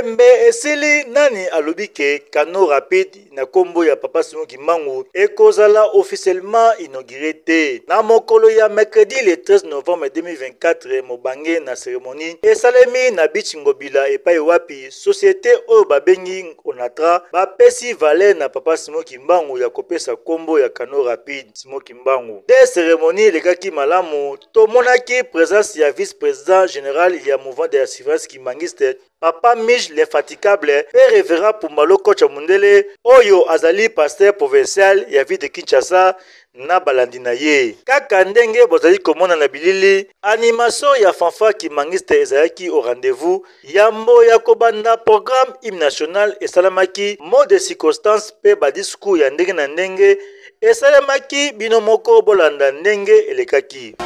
Tembe esili nani alobike kano rapide na kombo ya Papa Simon Kimbangu ekozala officiellement inauguré na mokolo ya mercredi le 13 novembre 2024 mobange na cérémonie esalemi na Beach Ngobila epai wapi société oyo babengi Onatra bapesi valer na Papa Simon Kimbangu ya kopesa kombo ya kano rapide Simon Kimbangu. De cérémonie lekaki malamu tomonaki présence ya vice-président général ya mouvement de assurance kimbanguiste Papa Mij l'infatigable et révérend Pumbalo Kocha Mundele oyo azali pasteur provincial ya ville de Kinshasa na balandi na ye. Kaka ndenge bozali komona na bilili animation ya fanfare kimbanguiste ezalaki au rendez-vous yambo ya kobanda programme hymne national esalamaki mot de circonstance pe ba discours ya ndenge na ndenge esalamaki bino moko bolanda ndenge elekaki.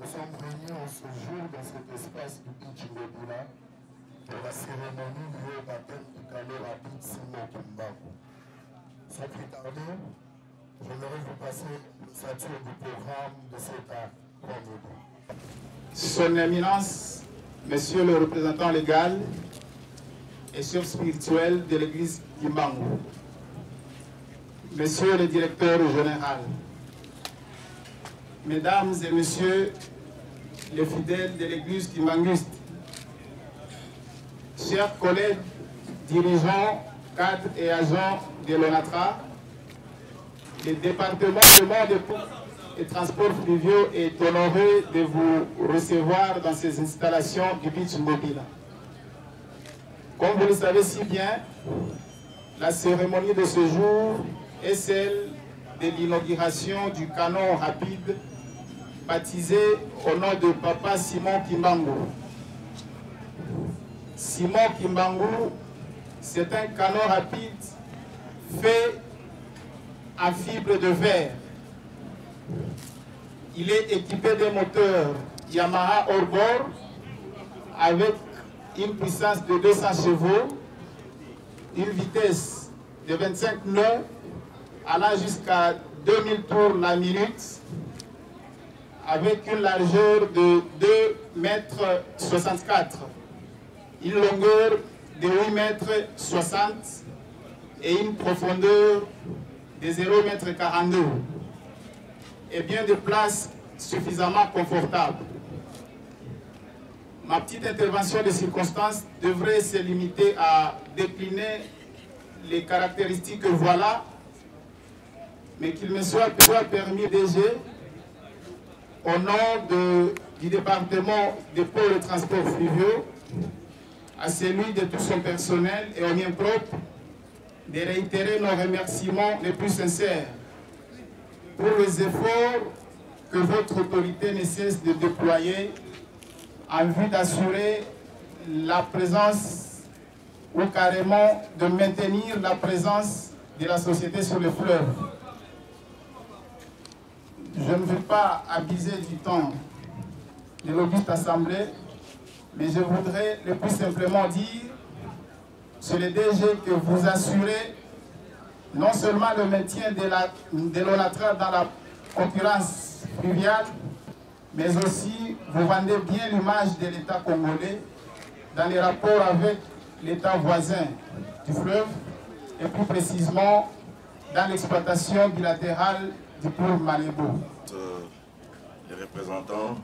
Nous sommes réunis en ce jour dans cet espace du Beach Ngobila pour la cérémonie liée au baptême du kano rapide Simon Kimbangu. Sans plus tarder, j'aimerais vous passer l'ossature du programme de cet après-midi. Son Éminence, Monsieur le représentant légal et chef spirituel de l'église Kimbangu, Monsieur le directeur général, Mesdames et Messieurs les fidèles de l'église kimbanguiste, chers collègues, dirigeants, cadres et agents de l'ONATRA, le département des transports fluviaux est honoré de vous recevoir dans ces installations du Beach Ngobila. Comme vous le savez si bien, la cérémonie de ce jour est celle de l'inauguration du canon rapide baptisé au nom de Papa Simon Kimbangu. Simon Kimbangu, c'est un canon rapide fait en fibre de verre. Il est équipé d'un moteur Yamaha hors-bord avec une puissance de 200 chevaux, une vitesse de 25 nœuds allant jusqu'à 2000 tours la minute, avec une largeur de 2,64 m, une longueur de 8,60 m et une profondeur de 0,42 m, et bien de place suffisamment confortable. Ma petite intervention de circonstance devrait se limiter à décliner les caractéristiques que voilà, mais qu'il me soit permis déjà, au nom du département des pôles de transport fluviaux, à celui de tout son personnel et au mien propre, de réitérer nos remerciements les plus sincères pour les efforts que votre autorité ne cesse de déployer en vue d'assurer la présence ou carrément de maintenir la présence de la société sur le fleuve. Je ne veux pas abuser du temps de l'auguste assemblée, mais je voudrais le plus simplement dire, sur le DG, que vous assurez non seulement le maintien de l'ONATRA dans la concurrence fluviale, mais aussi vous vendez bien l'image de l'État congolais dans les rapports avec l'État voisin du fleuve, et plus précisément dans l'exploitation bilatérale du pôle Malébo. Les représentants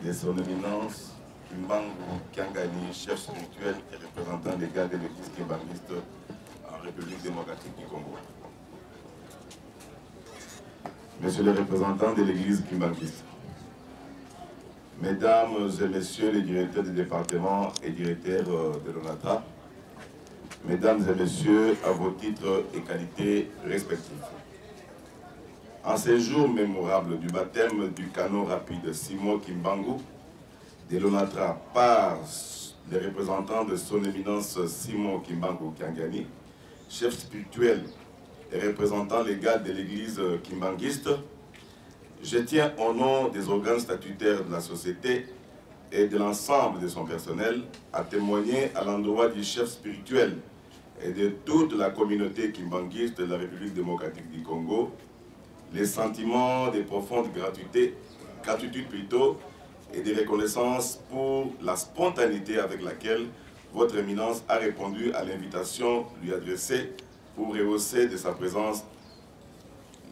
de son éminence, Kimbangu Kiangani, chef spirituel et représentant légal de l'église kimbangiste en République démocratique du Congo. Messieurs les représentants de l'église kimbangiste, Mesdames et Messieurs les directeurs du département et directeurs de l'ONATRA, Mesdames et Messieurs, à vos titres et qualités respectifs. En ces jours mémorables du baptême du canot rapide Simon Kimbangu de l'ONATRA par les représentants de son éminence Simon Kimbangu Kiangani, chef spirituel et représentant légal de l'église kimbanguiste, je tiens au nom des organes statutaires de la société et de l'ensemble de son personnel à témoigner à l'endroit du chef spirituel et de toute la communauté kimbanguiste de la République démocratique du Congo les sentiments de profonde gratitude plutôt, et de reconnaissance pour la spontanéité avec laquelle votre éminence a répondu à l'invitation lui adressée pour rehausser de sa présence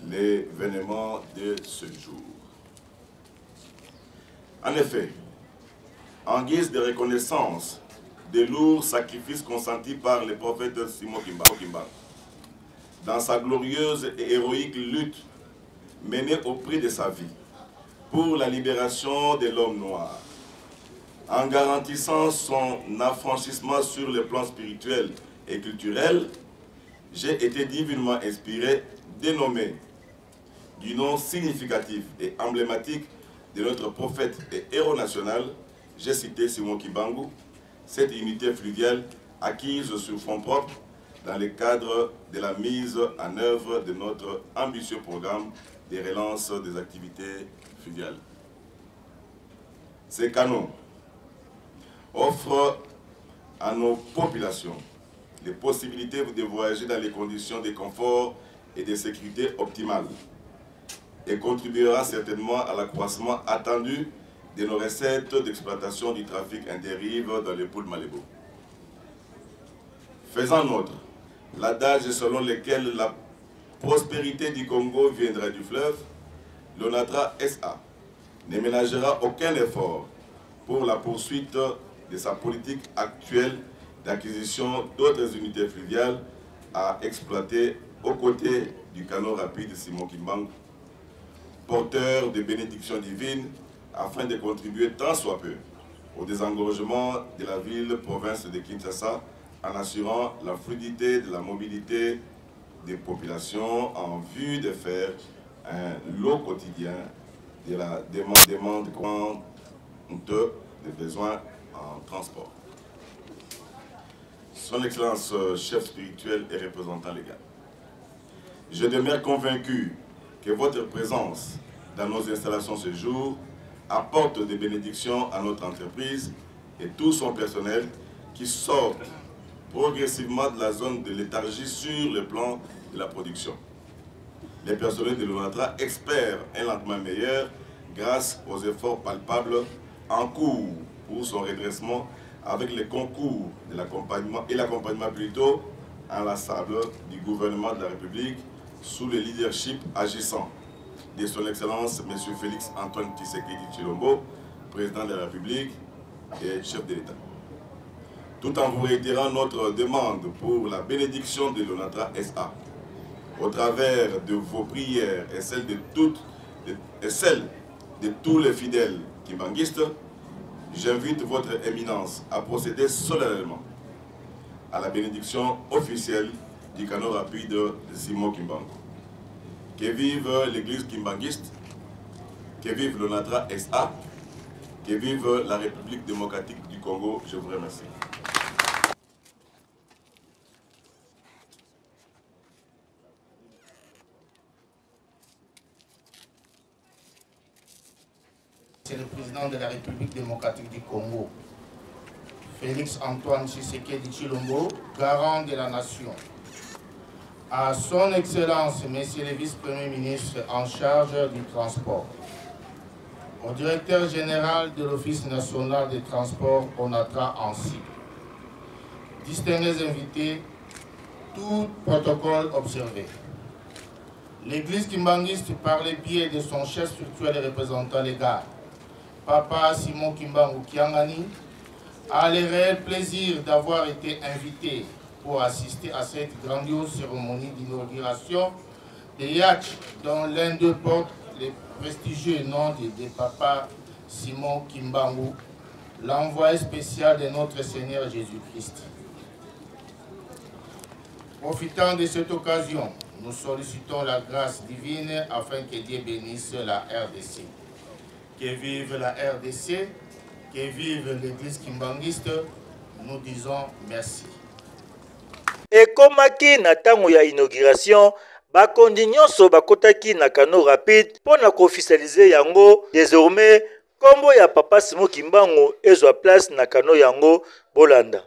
l'événement de ce jour. En effet, en guise de reconnaissance des lourds sacrifices consentis par le prophète Simon Kimbangu, dans sa glorieuse et héroïque lutte menée au prix de sa vie pour la libération de l'homme noir, en garantissant son affranchissement sur le plan spirituel et culturel, j'ai été divinement inspiré, dénommé du nom significatif et emblématique de notre prophète et héros national, j'ai cité Simon Kimbangu, cette unité fluviale acquise sur fonds propres dans le cadre de la mise en œuvre de notre ambitieux programme de relance des activités fluviales. Ces canaux offrent à nos populations les possibilités de voyager dans les conditions de confort et de sécurité optimales et contribuera certainement à l'accroissement attendu de nos recettes d'exploitation du trafic intérieur dans les pôles Malébo. Faisant nôtre l'adage selon lequel la prospérité du Congo viendra du fleuve, l'ONATRA SA ne ménagera aucun effort pour la poursuite de sa politique actuelle d'acquisition d'autres unités fluviales à exploiter aux côtés du canot rapide Simon Kimbangu, porteur de bénédictions divines, afin de contribuer tant soit peu au désengorgement de la ville-province de Kinshasa en assurant la fluidité de la mobilité des populations en vue de faire un lot quotidien de la demande grande des besoins en transport. Son Excellence chef spirituel et représentant légal, je demeure convaincu que votre présence dans nos installations ce jour apporte des bénédictions à notre entreprise et tout son personnel qui sortent progressivement de la zone de léthargie sur le plan de la production. Les personnels de l'ONATRA espèrent un lendemain meilleur grâce aux efforts palpables en cours pour son redressement avec le concours de l'accompagnement et l'accompagnement plutôt inlassable du gouvernement de la République sous le leadership agissant de son Excellence M. Félix Antoine Tshisekedi Tshilombo, président de la République et chef de l'État. Tout en vous réitérant notre demande pour la bénédiction de l'ONATRA SA, au travers de vos prières et celles de tous les fidèles kimbanguistes, j'invite votre éminence à procéder solennellement à la bénédiction officielle du canot rapide de Simon Kimbangu. Que vive l'église kimbanguiste, que vive l'ONATRA SA, que vive la République démocratique du Congo. Je vous remercie. Monsieur le Président président de la République démocratique du Congo, Félix Antoine Tshisekedi Tshilombo, garant de la nation, à son Excellence, Messieurs les vice-premiers ministres en charge du transport, au directeur général de l'Office national des transports, ONATRA ainsi. Distingués invités, tout protocole observé. L'Église kimbangiste, par le biais de son chef spirituel et représentant légal, Papa Simon Kimbangu Kiangani, a le réel plaisir d'avoir été invité pour assister à cette grandiose cérémonie d'inauguration de Yach, dont l'un d'eux porte le prestigieux nom de Papa Simon Kimbangu, l'envoyé spécial de notre Seigneur Jésus-Christ. Profitant de cette occasion, nous sollicitons la grâce divine afin que Dieu bénisse la RDC. Que vive la RDC, que vive l'Église kimbangiste, nous disons merci. ekomaki na ntango ya inauguration bakondi nyonso bakotaki na kano rapide mpo na koofficialize yango. Désormais kombo ya Papa Simon Kimbangu ezwa place na kano yango. Bolanda.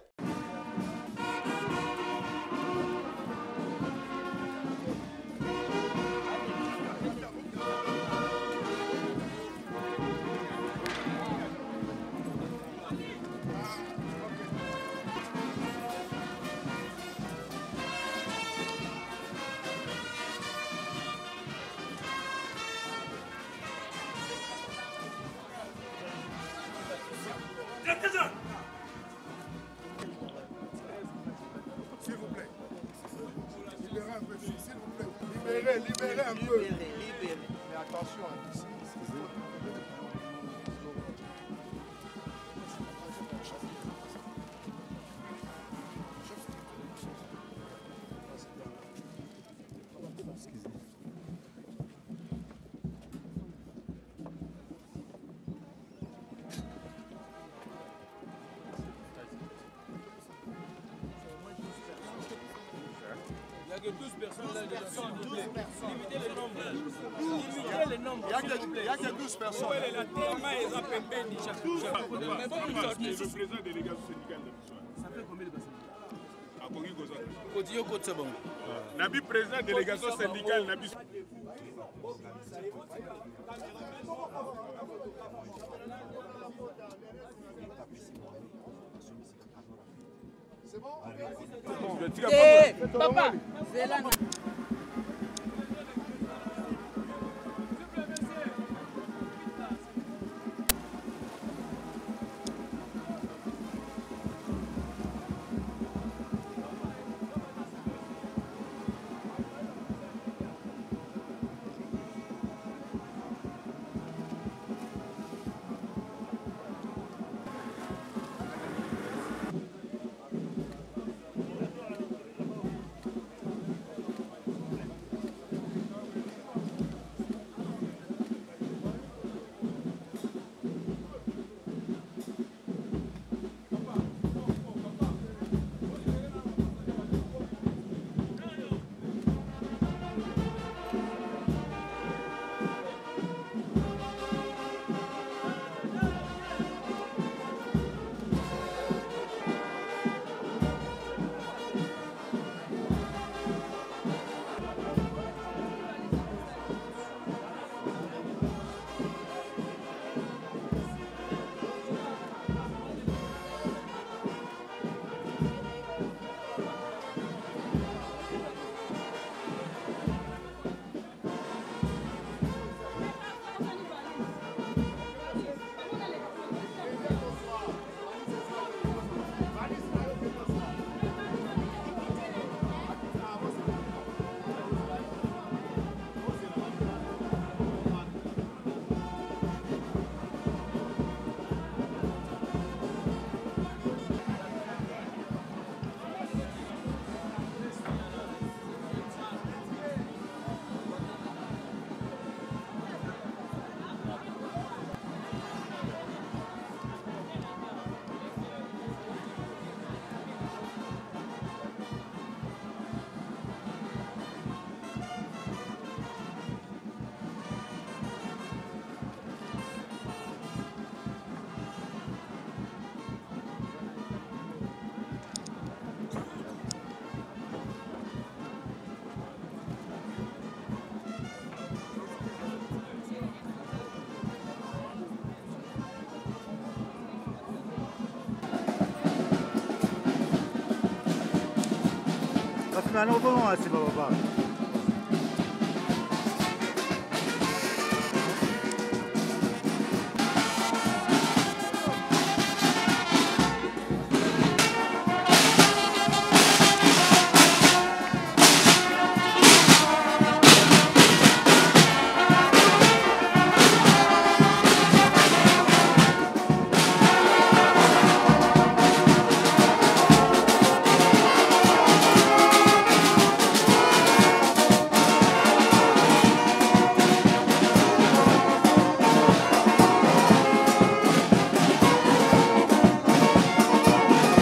S'il vous plaît. Libérez un peu, s'il vous plaît. Libérez un peu. Mais attention, ici, excusez. Il n'y a que 12 personnes là. 12 personnes. Limitez le nombre. Limitez le nombre. Il n'y a que 12 personnes. La TMA est à peu près 12. Mais bon, le président délégation syndicale de l'histoire. Ça fait combien de personnes? À Kongi Gozan. Kodio Côte, c'est bon. Nabi président délégation syndicale, Nabi. C'est bon? Papa, c'est là.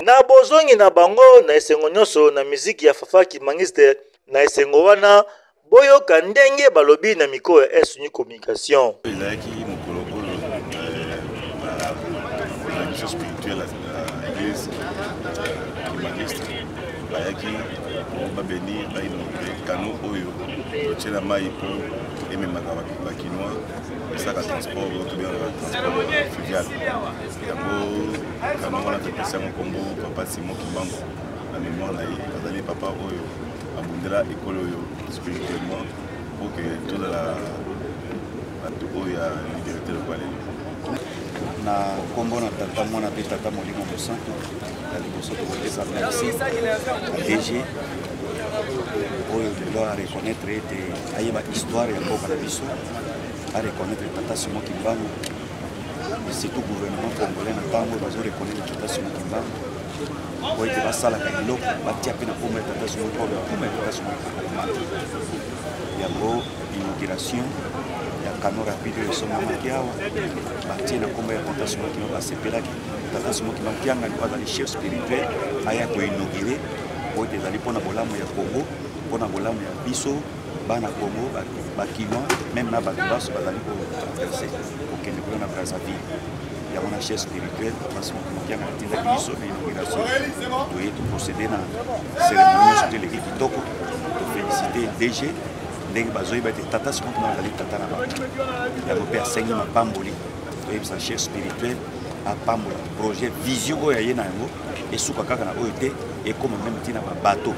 Na bozongi na bango na esengo nyonso na miziki ya Fafa Kimangiste na esengo wana boyoka ndenge balobi na mikoro ya SNU Communication. ezalaki mokolo oyo na mission spirituelle à l'église Kimangiste bayaki babenir bainaugurer kano oyo totiela mai mpo ememaka bakinois esaka transport tobengaka transport fluvial yango kano wana topesi yango nkombo papa Simon Kimbangu na mémoire na ye azali papa oyo abundela ekolo oyo spirituellement mpo ke tozala bato oyo ya liberté lokwa lelo na nkombo na tata mwana mpe tata molimo mosantu ya liboso tokopesa merci DG oyo lelo areconnaître ete ayeba histoire ya mboka na biso areconnaître tata Simon Kimbangu et surtout gouvernement congolais na ntango bazoreconnaître tata Simon Kimbangu po ete basalaka eloko batia mpe na nkombo ya tata Simon oyo nkombo ya tata Simon Kimbangu yango inauguration ya kano rapide oyo esomamaki awa batie na nkombo ya tata Simon Kimbangu basepelaki tata Simon Kimbangu kianga azali chef spirituel aya koinaugure po ete ezali mpona bolamu ya Congo mpona bolamu ya biso bana Congo bakinois même na bato baso bazali kotraverse kokende kuna na Brazzaville yango na chef spirituel tata Simon Kimbangu kianga atindaki biso na inauguration toye toprocédé na cérémonie nyonso te eleki kitoko tofélicité DG ndenge bazoyeba ete tata Simon Kimbangu azali tata na bango yango mpe asengi mapamboli toyebisa chef spirituel apambola projet vision oyo aye na yango esuka kaka na oyo te ekoma meme ntina babato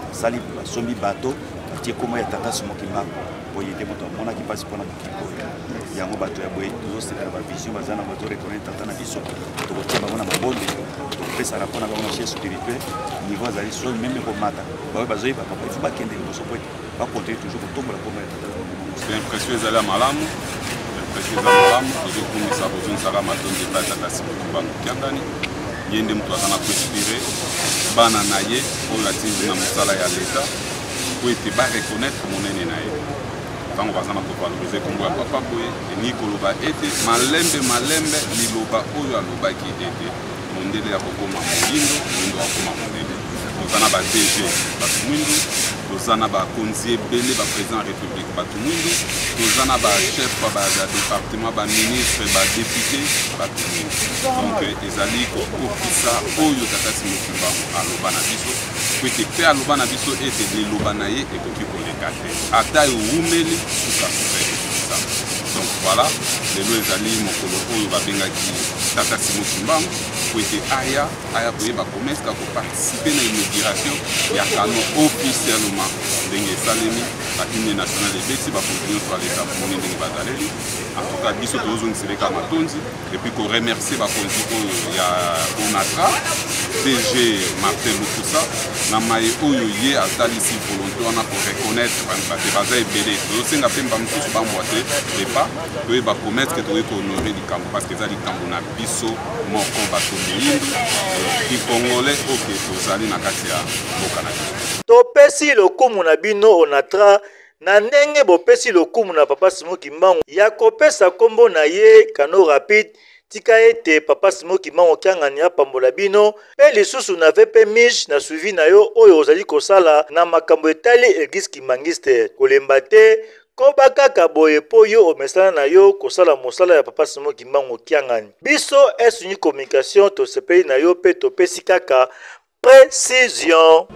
basali basombi bato batie ekoma ya tata Simon Kimbangu boye te moto amonaki mpasi mpona mokili oyo yango bato ya boye tozosepela bavision baza na bazoreconnaître tata na biso tokotia bango na mabonde tokopesa rapport na bango na chef spirituel niveau azali so meme komata baoyo bazoyeba papa ifo bakende liboso po ete bakontinue toujours kotombola kombo ya tata impression ezali malamu tozokumisa kozonisaka matondi epai tata Simon Kimbangu kiangani ye nde moto aza na koinspire bana na ye oyo atindi na mosala ya leta po ete bareconnaître monene na ye ntango baza na kovalorize kombo ya papa boye elingi koloba ete malembe liloba oyo alobaki ete mondele ya kokoma moyindo akoma mondele toza na ba DG bato mwindu toza na bakonzi ebele baprésident ya république bato mwindu toza na bachef ya département baministre badepute bato mwindu donc ezali kokokisa oyo tata Simon Kimbangu aloba na biso po ete mpe aloba na biso ete liloba na ye ekoki koleka te ata ewumeli suka ekokisa donc voilà lelo ezali mokolo oyo babengaki tata Simon Kimbangu po ete aya koyeba komesika koparticipe na inauguration ya kano officiellement ndenge esalemi bahymne national ebeti bakontinue nyonso baleta moni ndenge bazaleli en tout cas biso tozongiseleka matondi epuis koremercie bakonzi oyo ya ONATRA DG Martin Lukusa na maye oyo ye asalisi volonté wana koreconnaître bate baza ebele tozosenga mpe bamosusu bambwa te lepa toyeba komettre ke toyei kohonore likambo parce que eza likambo na biso moko bato moyindu kikongolais oke tozali na kati ya mboka na biso topesi lokumu na bino ONATRA na ndenge bopesi lokumu na papa Simon Kimbangu ya kopesa kombo na ye kano rapide tika ete papa Simon Kimbangu kiangani apambola bino pe lisusu na vepe miche na suivi na yo oyo ozali kosala na makambo etali Église Kimangiste kolemba te koba kaka boye po yo omesana na yo kosala mosala ya papa Simon Kimbangu kiangani biso SNU Communication tosepeli na yo pe topesi kaka précision.